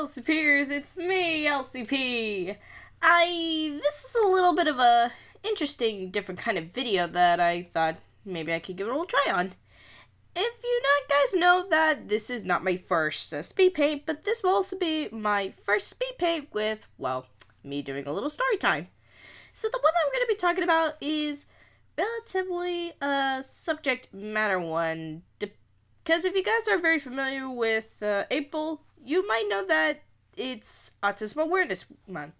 LCPers, it's me, LCP. This is a little bit of a interesting, different kind of video that I thought maybe I could give it a little try on. If you not guys know that this is not my first speed paint, but this will also be my first speed paint with, well, me doing a little story time. So the one that we're going to be talking about is relatively subject matter one, because if you guys are very familiar with April, you might know that it's Autism Awareness Month.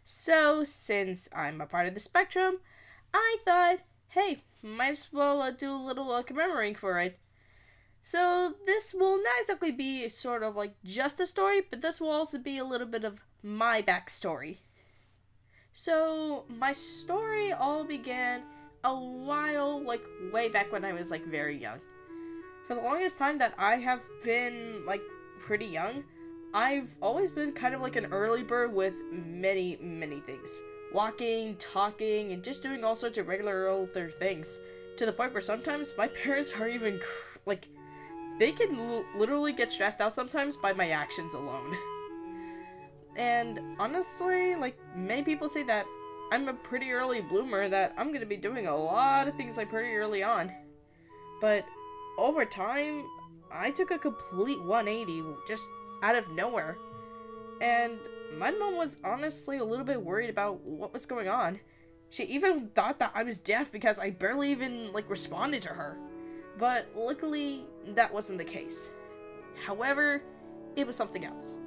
So since I'm a part of the spectrum, I thought, hey, might as well do a little commemorating for it. So this will not exactly be sort of like just a story, but this will also be a little bit of my backstory. So my story all began a while, way back when I was very young. For the longest time that I have been pretty young, I've always been kind of like an early bird with many things. Walking, talking, and just doing all sorts of regular older things. To the point where sometimes my parents are even, they can literally get stressed out sometimes by my actions alone. And honestly, many people say that I'm a pretty early bloomer, that I'm going to be doing a lot of things pretty early on. But over time, I took a complete 180 just out of nowhere. And my mom was honestly a little bit worried about what was going on. She even thought that I was deaf because I barely even responded to her. But luckily, that wasn't the case. However, it was something else.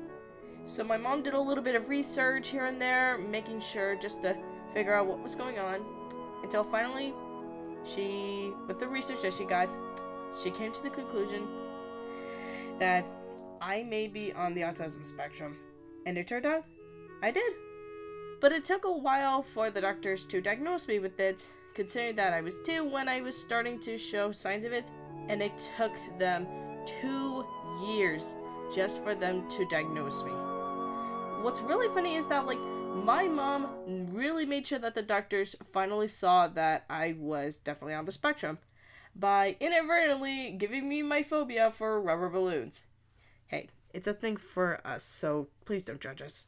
So my mom did a little bit of research here and there, making sure just to figure out what was going on, until finally, with the research that she got, she came to the conclusion that I may be on the autism spectrum. And it turned out, I did. But it took a while for the doctors to diagnose me with it, considering that I was 2 when I was starting to show signs of it, and it took them 2 years just for them to diagnose me. What's really funny is that, my mom really made sure that the doctors finally saw that I was definitely on the spectrum by inadvertently giving me my phobia for rubber balloons. Hey, it's a thing for us, so please don't judge us.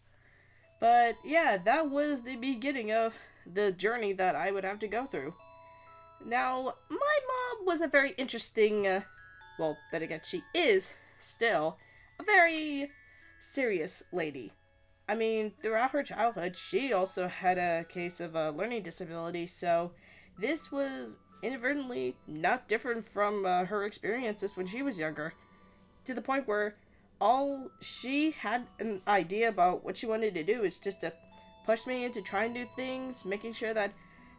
But yeah, that was the beginning of the journey that I would have to go through. Now, my mom was a very interesting, then again, she is still a very serious lady. I mean, throughout her childhood, she also had a case of a learning disability, so this was inadvertently not different from her experiences when she was younger, to the point where all she had an idea about what she wanted to do is just to push me into trying new things, making sure that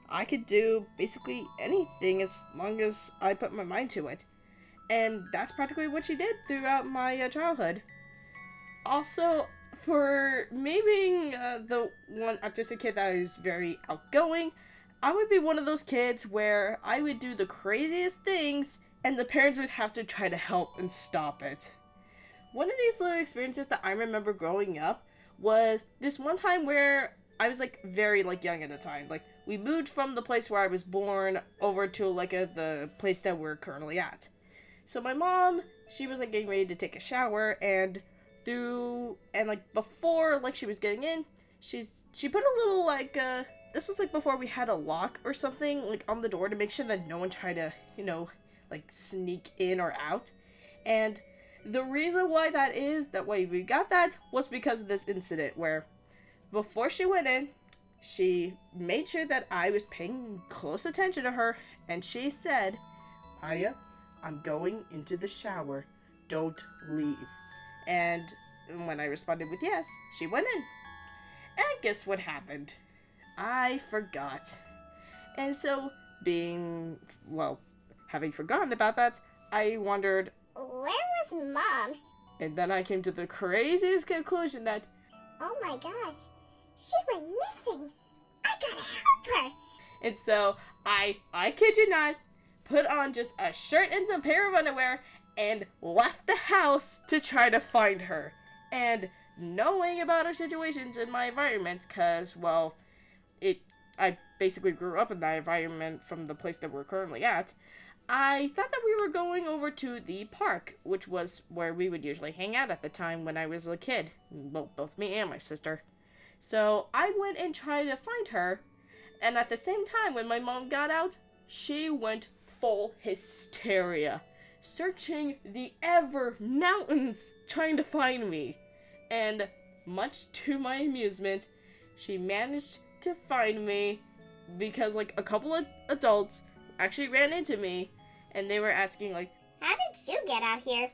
I could do basically anything as long as I put my mind to it. And that's practically what she did throughout my childhood. Also, for me being the one autistic kid that is very outgoing, I would be one of those kids where I would do the craziest things and the parents would have to try to help and stop it. One of these little experiences that I remember growing up was this one time where I was very young at the time. We moved from the place where I was born over to the place that we're currently at. So my mom, she was getting ready to take a shower, and before she was getting in, she put a little this was before we had a lock or something on the door to make sure that no one tried to sneak in or out. And the reason why we got that was because of this incident where before she went in, she made sure that I was paying close attention to her, and she said, "Aya, I'm going into the shower. Don't leave." And when I responded with yes, she went in. And guess what happened? I forgot. And so, having forgotten about that, I wondered, where was Mom? And then I came to the craziest conclusion that, oh my gosh, she went missing. I gotta help her. And so, I kid you not, put on just a shirt and some pair of underwear and left the house to try to find her. And knowing about her situations in my environment, because, I basically grew up in that environment from the place that we're currently at, I thought that we were going over to the park, which was where we would usually hang out at the time when I was a kid. Well, both me and my sister. So I went and tried to find her, and at the same time when my mom got out, she went full hysteria, searching the ever mountains trying to find me. And much to my amusement, she managed to find me because like a couple of adults actually ran into me and they were asking like, How did you get out here?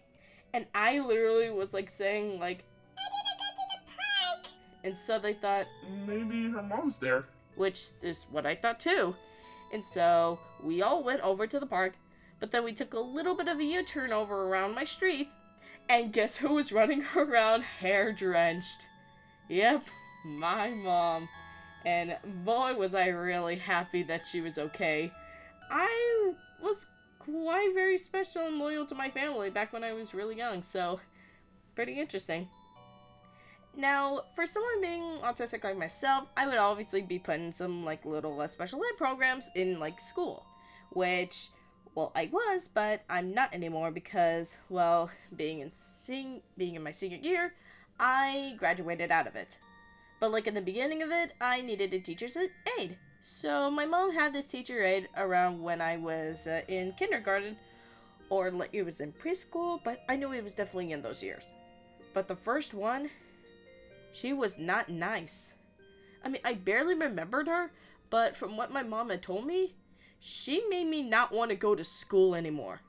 and I literally was like saying like, I didn't go to the park. and so they thought, Maybe her mom's there. which is what I thought too. And so we all went over to the park, but then we took a little bit of a U-turn over around my street, and guess who was running around hair drenched? Yep, my mom. And boy was I really happy that she was okay. I was quite very special and loyal to my family back when I was really young, so pretty interesting. Now, for someone being autistic like myself, I would obviously be put in some like little special ed programs in like school, which, well, I was, but I'm not anymore because, well, being in my senior year, I graduated out of it. But like in the beginning of it, I needed a teacher's aide. So my mom had this teacher aide around when I was in kindergarten, or like it was in preschool, but I knew it was definitely in those years. But the first one, she was not nice. I mean, I barely remembered her, but from what my mom had told me, she made me not want to go to school anymore.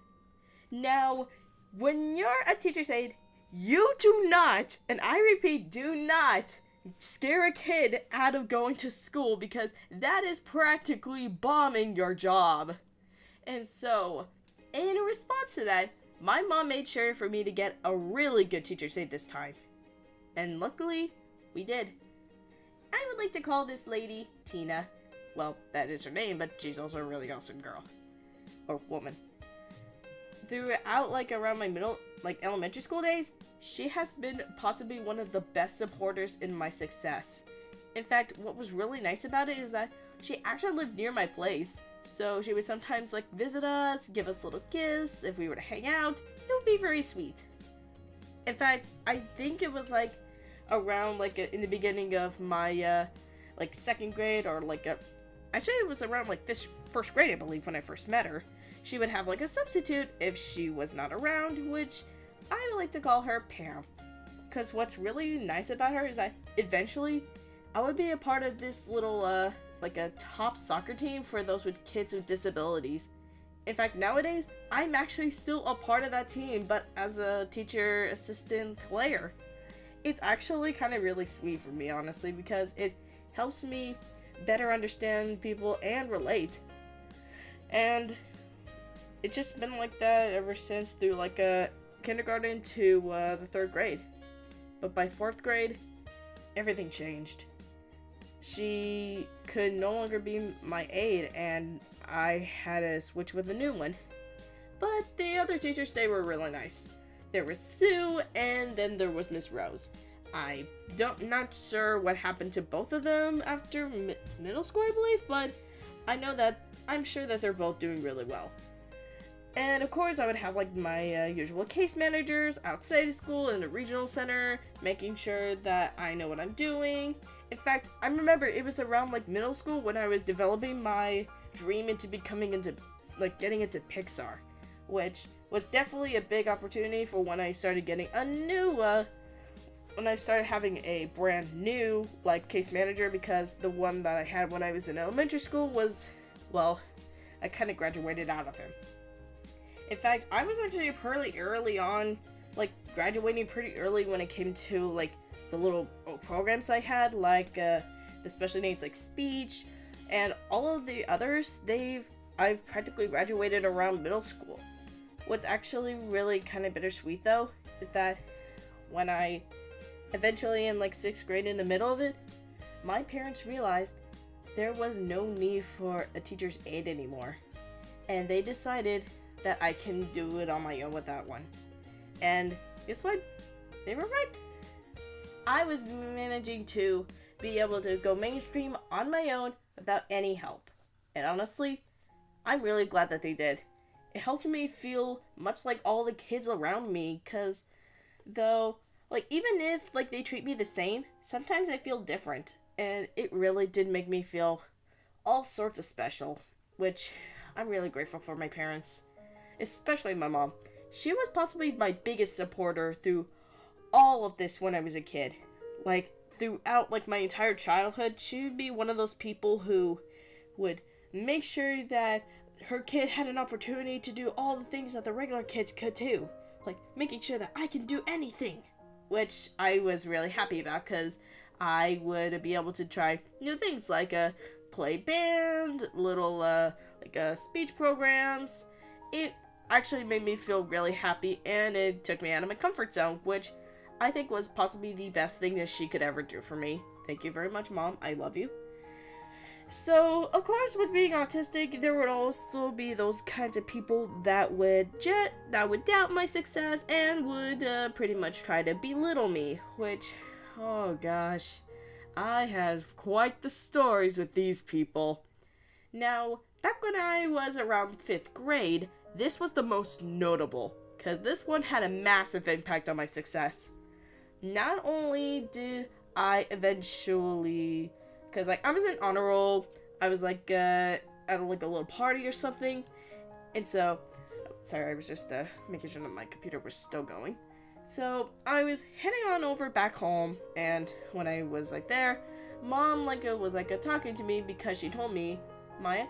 Now, when you're a teacher's aide, you do not, and I repeat, do not scare a kid out of going to school because that is practically bombing your job. And so, in response to that, my mom made sure for me to get a really good teacher's aide this time. And luckily, we did. I would like to call this lady Tina. Well, that is her name, but she's also a really awesome girl. Or woman. Throughout, like, around my elementary school days, she has been possibly one of the best supporters in my success. In fact, what was really nice about it is that she actually lived near my place. So she would sometimes, like, visit us, give us little gifts if we were to hang out. It would be very sweet. In fact, I think it was, like, around, like, in the beginning of my, like, second grade or, like, actually, it was around, like, first grade, I believe, when I first met her. She would have, like, a substitute if she was not around, which I would like to call her Pam. Because what's really nice about her is that eventually I would be a part of this little, like, a top soccer team for those with kids with disabilities. In fact, nowadays, I'm actually still a part of that team, but as a teacher assistant player. It's actually kind of really sweet for me, honestly, because it helps me better understand people and relate. And it's just been like that ever since, through like kindergarten to the third grade. But by fourth grade, everything changed. She could no longer be my aide, and I had to switch with a new one. But the other teachers, they were really nice. There was Sue, and then there was Miss Rose. Not sure what happened to both of them after middle school, I believe, but I'm sure that they're both doing really well. And of course, I would have like my usual case managers outside of school in the regional center, making sure that I know what I'm doing. In fact, I remember it was around like middle school when I was developing my dream into getting into Pixar, which was definitely a big opportunity for when I started getting when I started having a brand new like case manager, because the one that I had when I was in elementary school was, well, I kind of graduated out of him. In fact, I was actually pretty early on, like, graduating pretty early when it came to, like, the little programs I had, like, the special needs, like, speech, and all of the others, I've practically graduated around middle school. What's actually really kind of bittersweet, though, is that when I eventually, in, like, 6th grade, in the middle of it, my parents realized there was no need for a teacher's aide anymore, and they decided that I can do it on my own with that one. And guess what? They were right. I was managing to be able to go mainstream on my own without any help. And honestly, I'm really glad that they did. it helped me feel much like all the kids around me, because though, like, even if, like, they treat me the same, sometimes I feel different, and it really did make me feel all sorts of special, which I'm really grateful for my parents, especially my mom. She was possibly my biggest supporter through all of this when I was a kid. Like, throughout, like, my entire childhood, she would be one of those people who would make sure that her kid had an opportunity to do all the things that the regular kids could too. Like, making sure that I can do anything. Which I was really happy about, because I would be able to try new things like play band, little speech programs. It actually made me feel really happy, and it took me out of my comfort zone, which I think was possibly the best thing that she could ever do for me. Thank you very much, Mom. I love you. So, of course, with being autistic, there would also be those kinds of people that would doubt my success and would pretty much try to belittle me, which, oh gosh, I have quite the stories with these people. Now, back when I was around 5th grade, this was the most notable, because this one had a massive impact on my success. Not only did I eventually, because, like, I was in honor roll, I was, like, at, like, a little party or something, and so, sorry, I was just, making sure that my computer was still going. So, I was heading on over back home, and when I was, like, there, Mom, like, was, like, talking to me because she told me, Maya,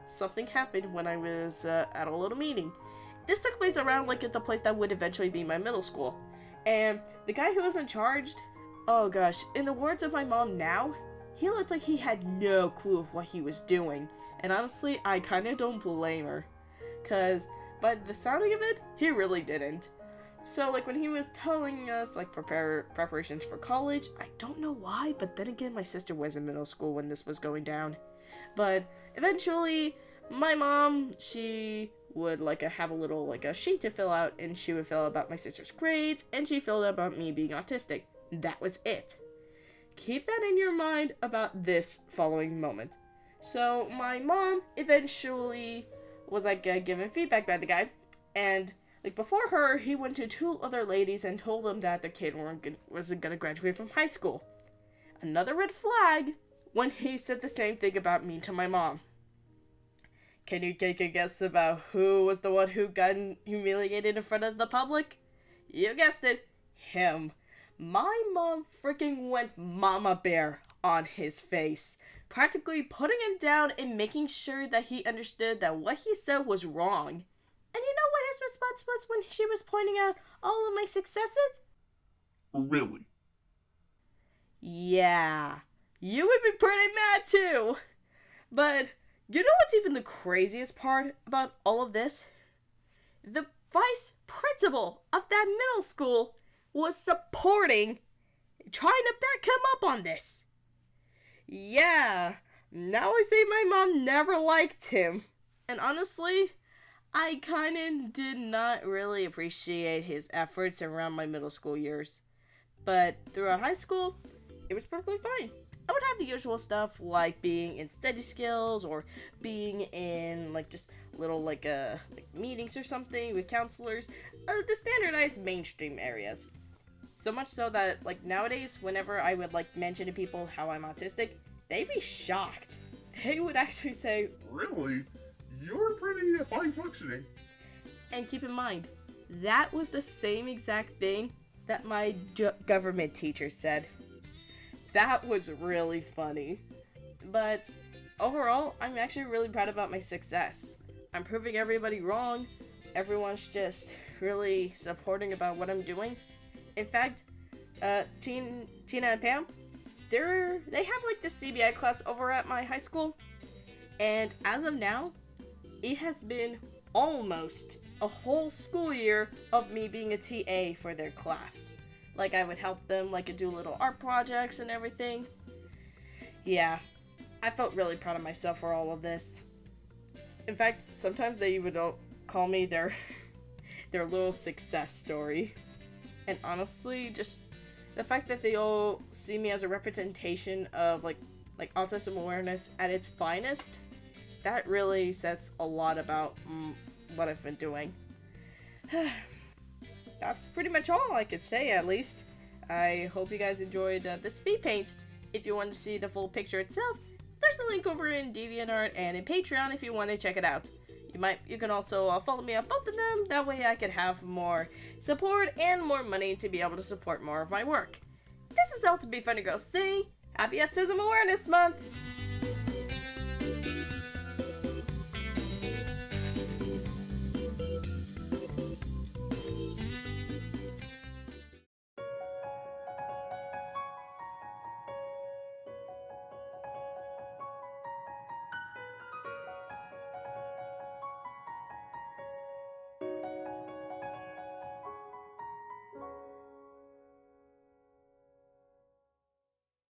something happened when I was, at a little meeting. This took place around, like, at the place that would eventually be my middle school, and the guy who was in charge, oh gosh, in the words of my mom now, he looked like he had no clue of what he was doing, and honestly, I kinda don't blame her, cause by the sounding of it, he really didn't. So, like, when he was telling us, like, preparations for college, I don't know why, but then again, my sister was in middle school when this was going down. But eventually, my mom, she would, like, have a little, like, a sheet to fill out, and she would fill out about my sister's grades, and she filled out about me being autistic. That was it. Keep that in your mind about this following moment. So, my mom eventually was, like, given feedback by the guy, and, like, before her, he went to 2 other ladies and told them that their kid wasn't gonna graduate from high school. Another red flag when he said the same thing about me to my mom. Can you take a guess about who was the one who got humiliated in front of the public? You guessed it, him. My mom freaking went mama bear on his face, practically putting him down and making sure that he understood that what he said was wrong. And you know what his response was when she was pointing out all of my successes? Really? Yeah, you would be pretty mad too. But you know what's even the craziest part about all of this? The vice principal of that middle school was supporting, trying to back him up on this. Yeah, now I say my mom never liked him. And honestly, I kinda did not really appreciate his efforts around my middle school years. But throughout high school, it was perfectly fine. I would have the usual stuff like being in study skills or being in like just little like meetings or something with counselors, the standardized mainstream areas. So much so that like nowadays whenever I would like mention to people how I'm autistic, they'd be shocked. They would actually say, Really? You're pretty fine functioning. and keep in mind, that was the same exact thing that my government teacher said. That was really funny. But overall, I'm actually really proud about my success. I'm proving everybody wrong. Everyone's just really supporting about what I'm doing. In fact, Tina and Pam, they have like this CBI class over at my high school. And as of now, it has been almost a whole school year of me being a TA for their class. Like, I would help them, like, do little art projects and everything. Yeah, I felt really proud of myself for all of this. In fact, sometimes they even don't call me their little success story. And honestly, just the fact that they all see me as a representation of, like autism awareness at its finest, that really says a lot about what I've been doing. That's pretty much all I could say, at least. I hope you guys enjoyed the speed paint. If you want to see the full picture itself, there's a link over in DeviantArt and in Patreon if you want to check it out. You can also follow me on both of them, that way I can have more support and more money to be able to support more of my work. This is LCP Funny Girl saying, Happy Autism Awareness Month!